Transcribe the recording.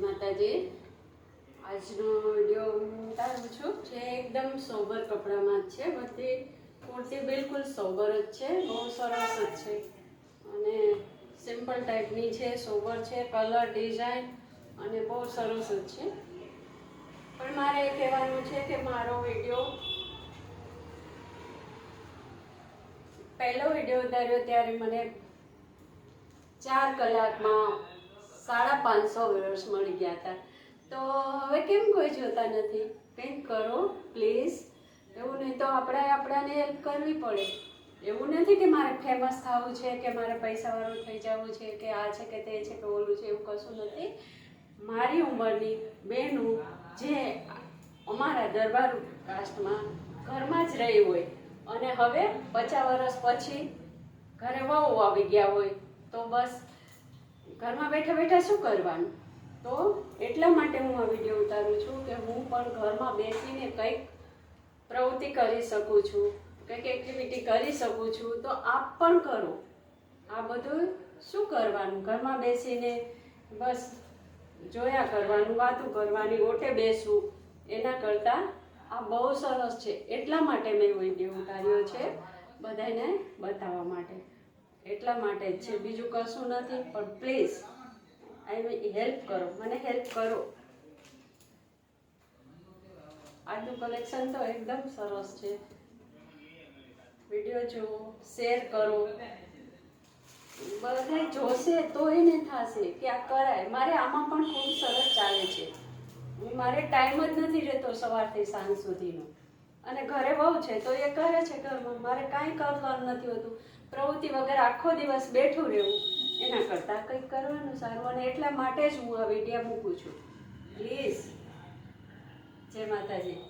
માતાજી। આજનો વિડીયો હું ઉતારું છું જે એકદમ સોબર કપડામાં જ છે। બધી કુર્તી બિલકુલ સોબર જ છે, બહુ સરસ જ છે અને સિમ્પલ ટાઈપની છે, સોબર છે, કલર ડિઝાઇન અને બહુ સરસ જ છે। પણ મારે એ કહેવાનું છે કે મારો વિડીયો પહેલો વિડીયો ઉતાર્યો ત્યારે મને 4 કલાકમાં 550 વ્યુઅર્સ મળી ગયા હતા। તો હવે કેમ કોઈ જોતા નથી? કંઈક કરો પ્લીઝ। એવું નહીં તો આપણાને હેલ્પ કરવી પડે। એવું નથી કે મારે ફેમસ થવું છે કે મારે પૈસાવાળું થઈ જવું છે કે આ છે કે તે છે કે ઓલું છે, એવું કશું નથી। મારી ઉંમરની બહેનો જે અમારા દરબાર કાસ્ટમાં ઘરમાં જ રહી હોય અને હવે 50 વર્ષ પછી ઘરે વહુ આવી ગયા હોય તો બસ ઘરમાં બેઠા બેઠા શું કરવાનું? તો એટલા માટે હું આ વિડીયો ઉતારું છું કે હું પણ ઘરમાં બેસીને કંઈક પ્રવૃત્તિ કરી શકું છું, કંઈક એક્ટિવિટી કરી શકું છું, તો આપ પણ કરો। આ બધું શું કરવાનું? ઘરમાં બેસીને બસ જોયા કરવાનું, વાતું કરવાની, ઓટે બેસવું, એના કરતાં આ બહુ સરસ છે। એટલા માટે મેં વિડીયો ઉતાર્યો છે, બધાને બતાવવા માટે। એટલા માટે જ છે, બીજું કશું નથી। પણ પ્લીઝ હેલ્પ કરો, મને હેલ્પ કરો। આજનું કલેક્શન તો એકદમ સરસ છે। વિડીયો જુઓ, શેર કરો, બધા જોશે તો એને થશે કે આ કરાય। મારે આમાં પણ ખૂબ સરસ ચાલે છે। મારે ટાઈમ જ નથી રહેતો સવારથી સાંજ સુધીનો, અને ઘરે બહુ છે તો એ કરે છે ઘરમાં, મારે કાંઈ કરવાનું નથી હોતું। પ્રવૃત્તિ વગર આખો દિવસ બેઠું રહેવું એના કરતાં કંઈક કરવાનું સારું, અને એટલા માટે જ હું આ વિડીયો મૂકું છું। પ્લીઝ, જય માતાજી।